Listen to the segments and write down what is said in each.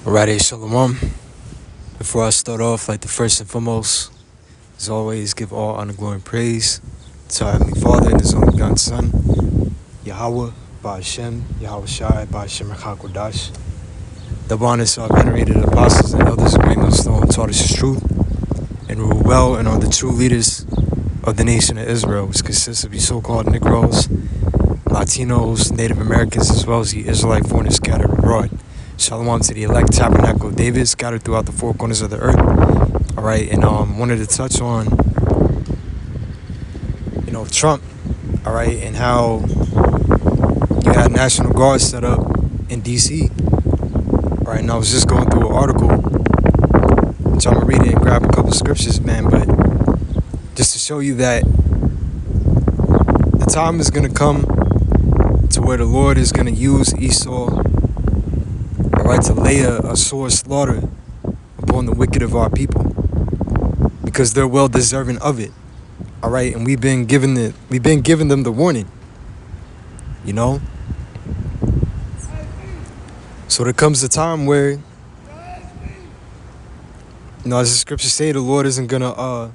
Alrighty, Shalom. Before I start off, like the first and foremost, as always, give all honor, glory, and praise to our Heavenly Father and His only begotten Son, Yahweh, Ba'ashem, Yahweh Shai, Ba'ashem Rechak Double honor to our venerated apostles and elders who reigned on the stone and taught us His truth, and rule well and are the true leaders of the nation of Israel, which consists of the so-called Negroes, Latinos, Native Americans, as well as the Israelite foreigners scattered abroad. Shalom to the elect tabernacle of David scattered throughout the four corners of the earth. All right, and wanted to touch on, Trump, all right, and how you had National Guard set up in D.C. All right, and I was just going through an article, which I'm gonna read it and grab a couple scriptures, man, but just to show you that the time is gonna come to where the Lord is gonna use Esau, right, to lay a sore slaughter upon the wicked of our people, because they're well deserving of it. All right, and we've been giving them the warning, So there comes a time where, as the scriptures say, the Lord isn't gonna,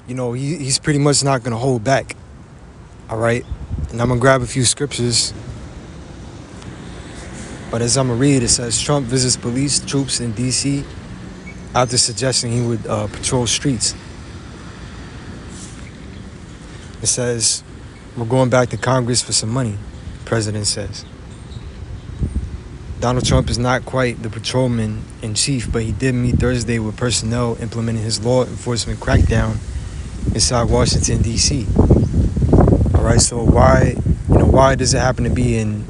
he's pretty much not gonna hold back. All right, and I'm gonna grab a few scriptures. But as I'm going to read, it says, Trump visits police troops in D.C. after suggesting he would patrol streets. It says, we're going back to Congress for some money, the president says. Donald Trump is not quite the patrolman in chief, but he did meet Thursday with personnel implementing his law enforcement crackdown inside Washington, D.C. All right, so why does it happen to be in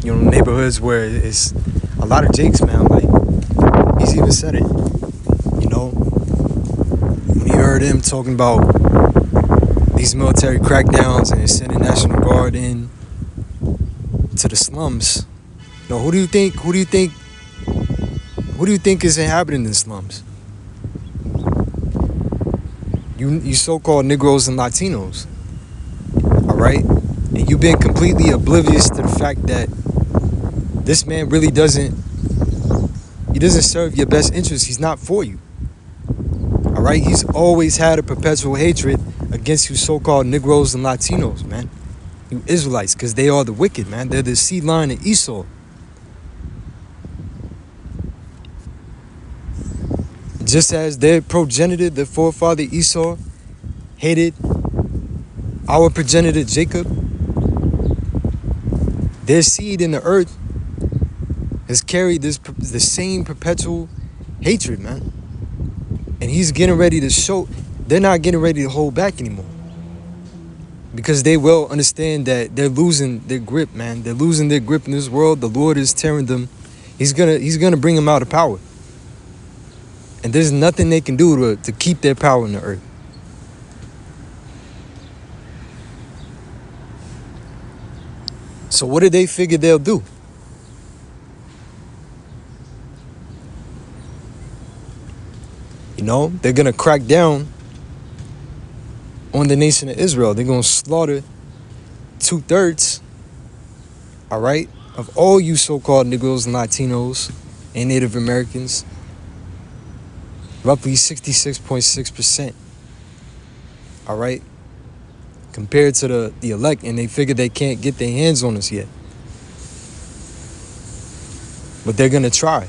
neighborhoods where it's a lot of Jakes, man? Like, he's even said it, when he heard him talking about these military crackdowns and sending National Guard in to the slums. Who do you think is inhabiting the slums? You so-called Negroes and Latinos, all right? And you've been completely oblivious to the fact that this man really doesn't serve your best interest. He's not for you. All right? He's always had a perpetual hatred against you so-called Negroes and Latinos, man. You Israelites, because they are the wicked, man. They're the seed line of Esau. Just as their progenitor, their forefather Esau, hated our progenitor Jacob, their seed in the earth has carried the same perpetual hatred, man. And he's getting ready to show, they're not getting ready to hold back anymore. Because they will understand that they're losing their grip, man. They're losing their grip in this world. The Lord is tearing them. He's gonna bring them out of power. And there's nothing they can do to keep their power in the earth. So what do they figure they'll do? They're going to crack down on the nation of Israel. They're going to slaughter 2/3, all right, of all you so-called Negroes and Latinos and Native Americans. Roughly 66.6%, all right, compared to the elect, and they figure they can't get their hands on us yet. But they're going to try.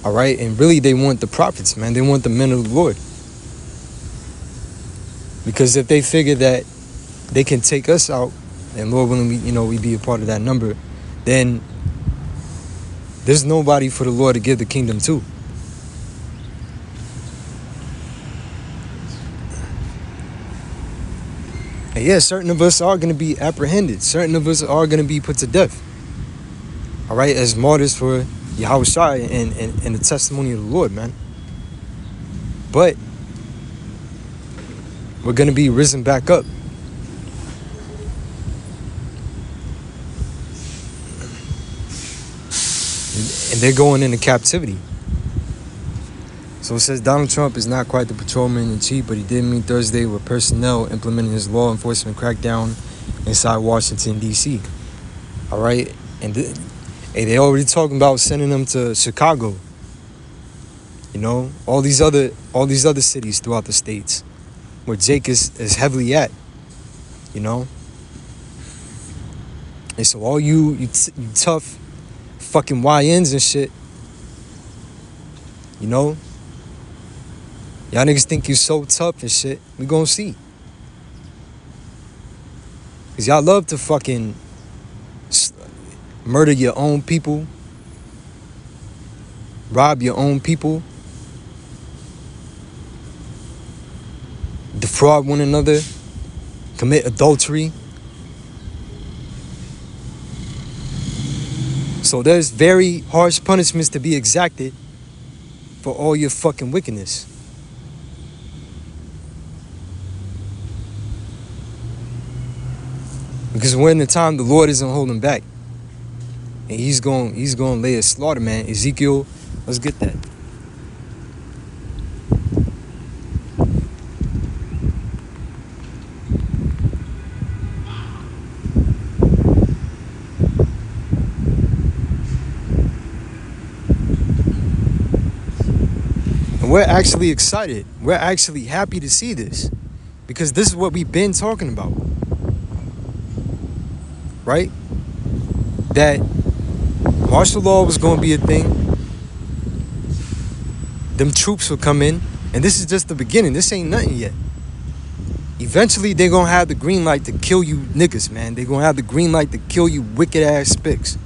All right, and really they want the prophets, man. They want the men of the Lord. Because if they figure that they can take us out, and Lord willing, we be a part of that number, then there's nobody for the Lord to give the kingdom to. And yeah, certain of us are going to be apprehended. Certain of us are going to be put to death. All right, as martyrs for Yahweh Shai and the testimony of the Lord, man. But we're going to be risen back up. And they're going into captivity. So it says Donald Trump is not quite the patrolman in chief, but he did meet Thursday with personnel implementing his law enforcement crackdown inside Washington, D.C. All right. And Hey, they already talking about sending them to Chicago. You know, all these other cities throughout the states where Jake is heavily at. You know, and so all you tough fucking YNs and shit. You know, y'all niggas think you so tough and shit. We gonna see. Cause y'all love to fucking murder your own people, rob your own people, defraud one another, commit adultery. So there's very harsh punishments to be exacted for all your fucking wickedness. Because we're in the time the Lord isn't holding back. And he's going to lay a slaughter, man. Ezekiel, let's get that. And we're actually excited. We're actually happy to see this. Because this is what we've been talking about. Right? That martial law was going to be a thing. Them troops would come in. And this is just the beginning. This ain't nothing yet. Eventually, they're going to have the green light to kill you niggas, man. They're going to have the green light to kill you wicked-ass spics.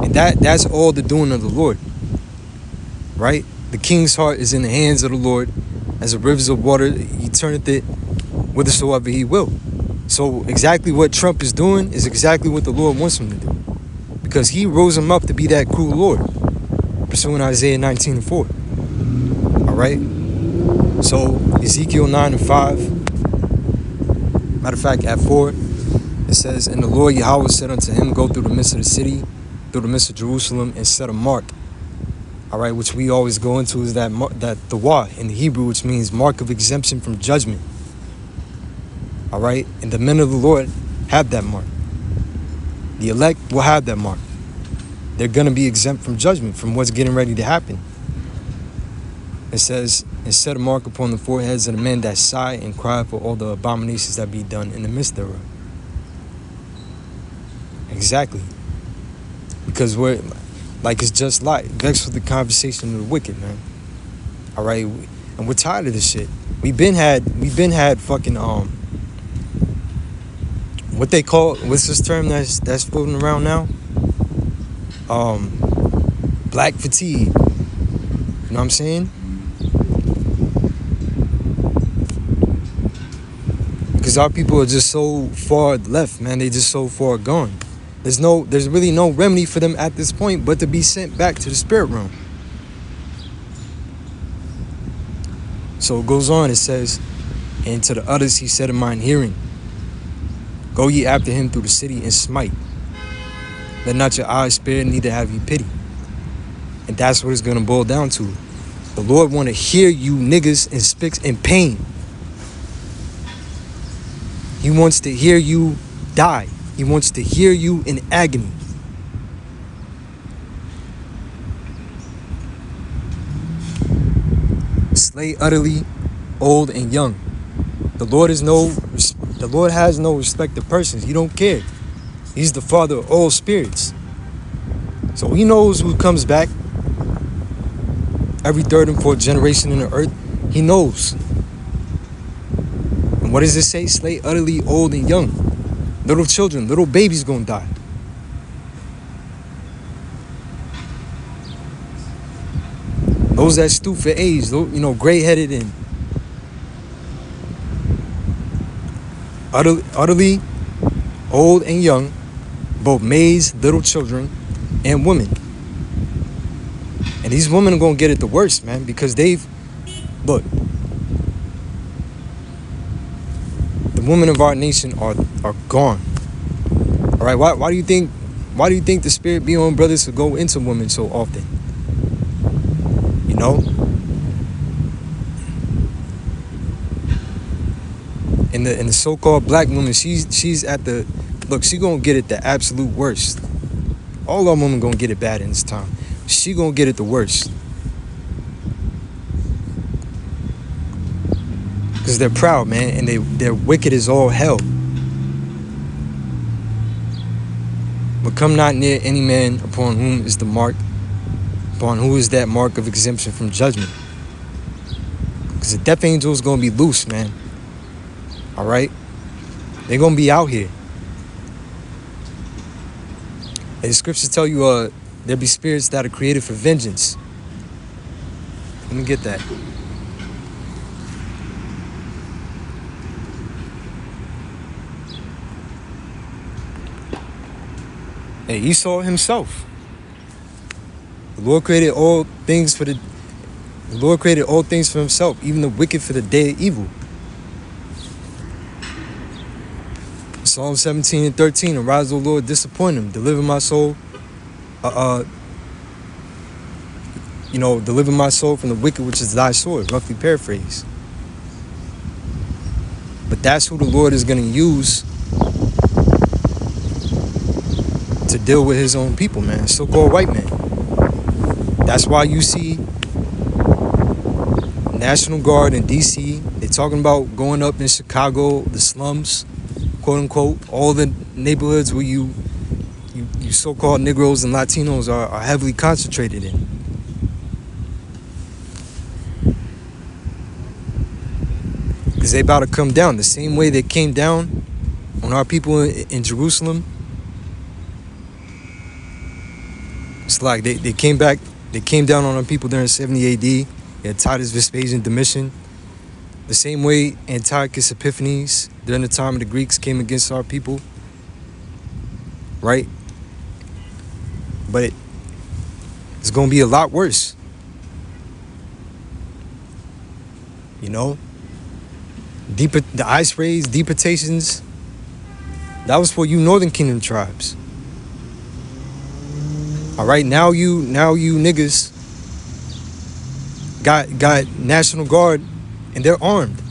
And that's all the doing of the Lord. Right? The king's heart is in the hands of the Lord. As the rivers of water, he turneth it whithersoever he will. So exactly what Trump is doing is exactly what the Lord wants him to do. Because he rose him up to be that cruel Lord. Pursuing Isaiah 19:4. All right? So Ezekiel 9:5. Matter of fact, at 4, it says, And the Lord Yahweh said unto him, Go through the midst of the city, through the midst of Jerusalem, and set a mark. All right, which we always go into is that dawah in the Hebrew, which means mark of exemption from judgment. All right, and the men of the Lord have that mark. The elect will have that mark. They're going to be exempt from judgment, from what's getting ready to happen. It says, and set a mark upon the foreheads of the men that sigh and cry for all the abominations that be done in the midst thereof. Exactly. Because we're, like, it's just like, vexed with the conversation of the wicked, man. All right, and we're tired of this shit. We've been had fucking, what they call, what's this term that's floating around now? Black fatigue. You know what I'm saying? Because our people are just so far left, man. They just so far gone. There's really no remedy for them at this point but to be sent back to the spirit realm. So it goes on, it says, And to the others he said in mine hearing, Go ye after him through the city and smite. Let not your eyes spare, neither have ye pity. And that's what it's going to boil down to. The Lord want to hear you niggas and spics in pain. He wants to hear you die. He wants to hear you in agony. Slay utterly, old and young. The Lord has no respect of persons. He don't care. He's the Father of all spirits. So he knows who comes back. Every third and fourth generation in the earth, he knows. And what does it say? Slay utterly, old and young. Little children, little babies gonna die. Those that stoop for age, gray-headed and utterly old and young, both maids, little children, and women. And these women are gonna get it the worst, man, because the women of our nation are gone. All right, why do you think the spirit be on brothers to go into women so often? You know? And the so-called black woman, she's at the look, she gonna get it the absolute worst. All our women gonna get it bad in this time. She gonna get it the worst. Because they're proud, man, and they're wicked as all hell. But come not near any man upon whom is the mark, upon who is that mark of exemption from judgment. Because the death angel is going to be loose, man. All right? They're going to be out here. And the scriptures tell you there be spirits that are created for vengeance. Let me get that. Hey, Esau himself. The Lord created all things for himself, even the wicked for the day of evil. Psalm 17 and 13, arise, O Lord, disappoint him, deliver my soul. Deliver my soul from the wicked, which is thy sword, roughly paraphrase. But that's who the Lord is going to use to deal with his own people, man. So-called white man. That's why you see National Guard in DC. They're talking about going up in Chicago, the slums, quote unquote, all the neighborhoods where you so-called Negroes and Latinos are heavily concentrated in. Because they about to come down the same way they came down on our people in Jerusalem. It's like they came back, they came down on our people during 70 AD. You had Titus Vespasian Domitian. The same way Antiochus Epiphanes during the time of the Greeks came against our people. Right? But it's going to be a lot worse. You know? The ice raids, deportations. That was for you Northern Kingdom tribes. All right, now you niggas got National Guard and they're armed,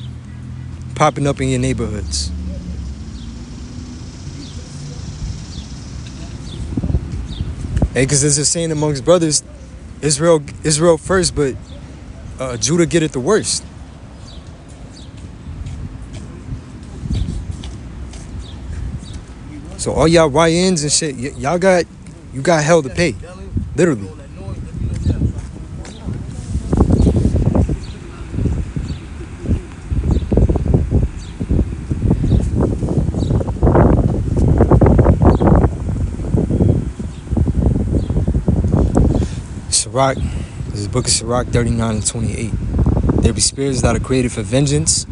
popping up in your neighborhoods. Hey, because there's a saying amongst brothers, Israel first, but Judah get it the worst. So all y'all YNs and shit, you got hell to pay, literally. Sirach, this is the book of Sirach 39 and 28. There be spirits that are created for vengeance,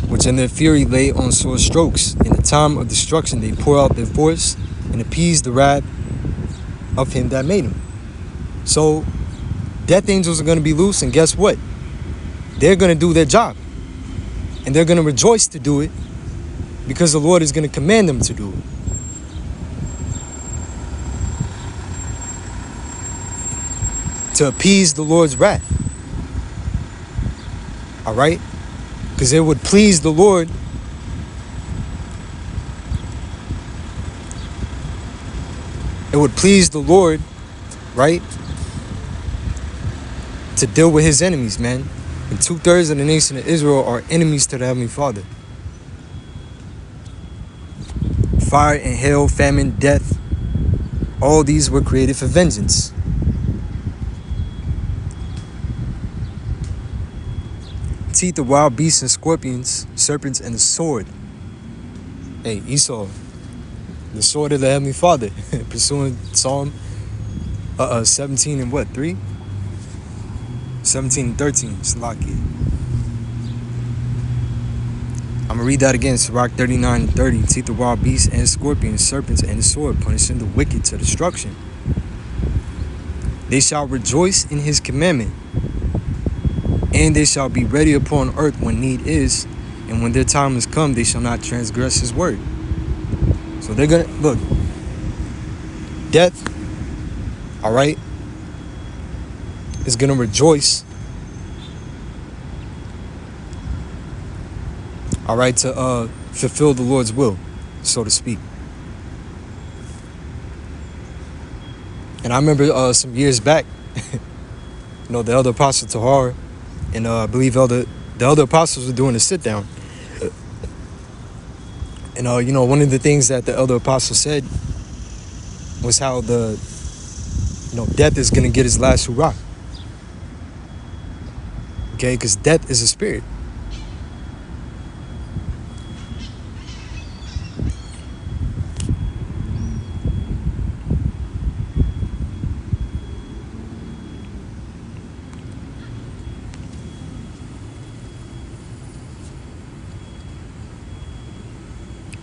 which in their fury lay on sore strokes. In the time of destruction they pour out their force and appease the wrath of him that made him. So death angels are going to be loose, and guess what? They're going to do their job, and they're going to rejoice to do it because the Lord is going to command them to do it. To appease the Lord's wrath. All right? Because it would please the Lord right, to deal with his enemies, man. And 2/3 of the nation of Israel are enemies to the Heavenly Father. Fire and hail, famine, death, all these were created for vengeance. Teeth of wild beasts and scorpions, serpents, and the sword. Hey, Esau, the sword of the Heavenly Father, pursuing Psalm 17 and what, 3? 17 and 13, Salaki. I'm going to read that again, Sirach 39 and 30. Teeth of wild beasts and scorpions, serpents, and the sword, punishing the wicked to destruction. They shall rejoice in his commandment, and they shall be ready upon earth when need is, and when their time is come, they shall not transgress his word. So they're going to, look, death, all right, is going to rejoice, all right, to fulfill the Lord's will, so to speak. And I remember some years back, the elder apostle Tahar and I believe the other apostles were doing a sit down. And one of the things that the elder apostle said was how death is gonna get his last hurrah. Okay, because death is a spirit.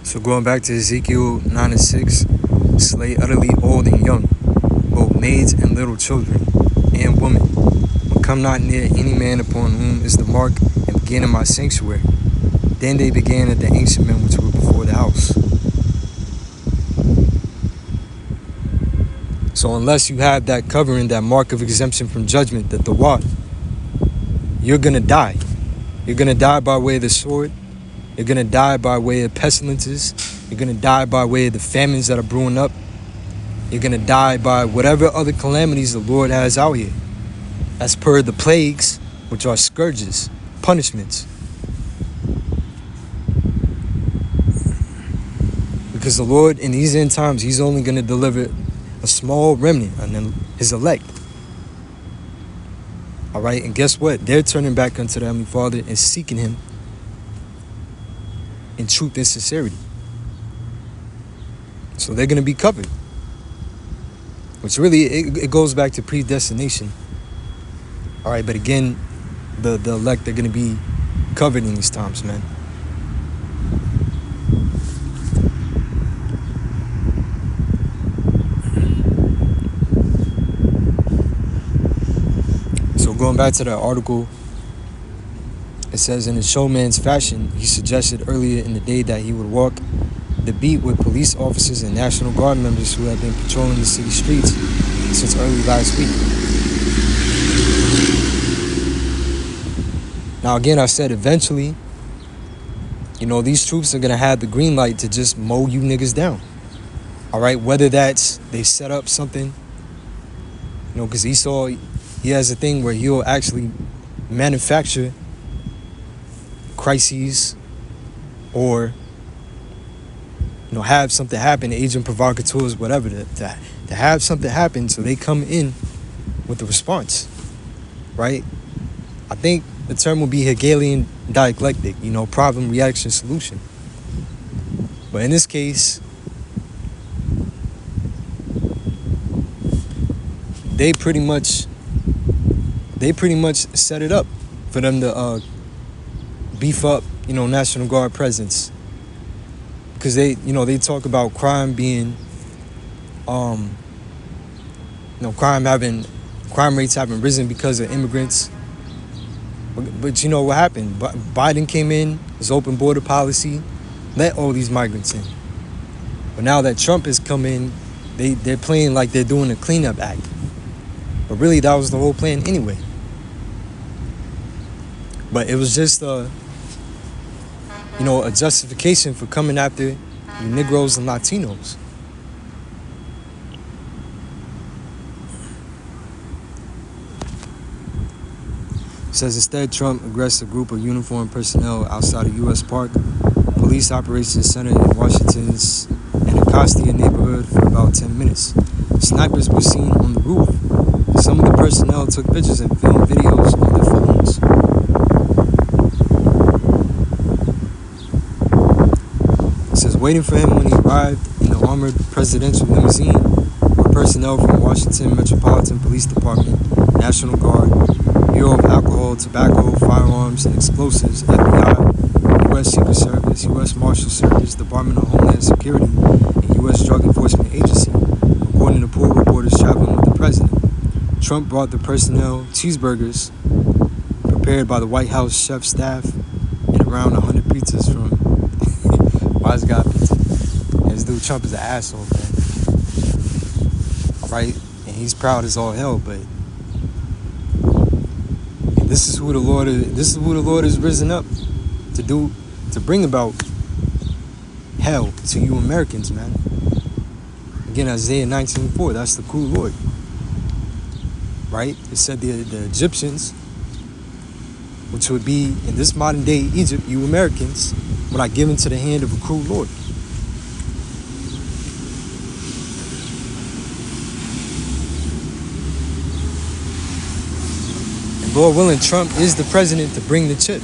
So going back to Ezekiel 9:6, slay utterly old and young, both maids and little children, and women. But come not near any man upon whom is the mark, and begin in my sanctuary. Then they began at the ancient men which were before the house. So unless you have that covering, that mark of exemption from judgment, the Tawad, you're gonna die. You're gonna die by way of the sword. You're going to die by way of pestilences. You're going to die by way of the famines that are brewing up. You're going to die by whatever other calamities the Lord has out here, as per the plagues, which are scourges, punishments. Because the Lord, in these end times, he's only going to deliver a small remnant, and then his elect. All right, and guess what? They're turning back unto the Heavenly Father and seeking him in truth and sincerity. So they're going to be covered. Which really, it goes back to predestination. All right, but again, the elect are going to be covered in these times, man. So going back to that article, it says, in a showman's fashion, he suggested earlier in the day that he would walk the beat with police officers and National Guard members who have been patrolling the city streets since early last week. Now, again, I said eventually, these troops are going to have the green light to just mow you niggas down. All right, whether that's they set up something, because he has a thing where he'll actually manufacture crises, or have something happen, agent provocateurs, whatever, to have something happen, so they come in with a response, right? I think the term will be Hegelian dialectic, problem, reaction, solution. But in this case, they pretty much set it up for them to beef up, National Guard presence, because they talk about crime being, crime rates having risen because of immigrants. But you know what happened? Biden came in, his open border policy, let all these migrants in. But now that Trump has come in, they're playing like they're doing a cleanup act. But really, that was the whole plan anyway. But it was just a justification for coming after you Negroes and Latinos. It says instead, Trump aggressed a group of uniformed personnel outside of U.S. Park, police operations center in Washington's Anacostia neighborhood for about 10 minutes. Snipers were seen on the roof. Some of the personnel took pictures and filmed videos on their phones. It says waiting for him when he arrived in the armored presidential limousine were personnel from Washington Metropolitan Police Department, National Guard, Bureau of Alcohol, Tobacco, Firearms, and Explosives, FBI, U.S. Secret Service, U.S. Marshal Service, Department of Homeland Security, and U.S. Drug Enforcement Agency, according to pool reporters traveling with the president. Trump brought the personnel cheeseburgers prepared by the White House chef staff and around 100 pizzas from Wise Guy Pizza. And this dude Trump is an asshole, man. All right, and he's proud as all hell, but this is who the Lord is. This is who the Lord has risen up to do, to bring about hell to you Americans, man. Again, Isaiah 19:4. That's the cool Lord. right? It said the Egyptians, which would be in this modern day Egypt, you Americans, would I give into the hand of a cruel Lord. And Lord willing, Trump is the president to bring the chip.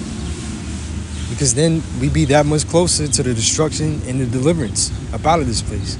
Because then we be that much closer to the destruction and the deliverance up out of this place.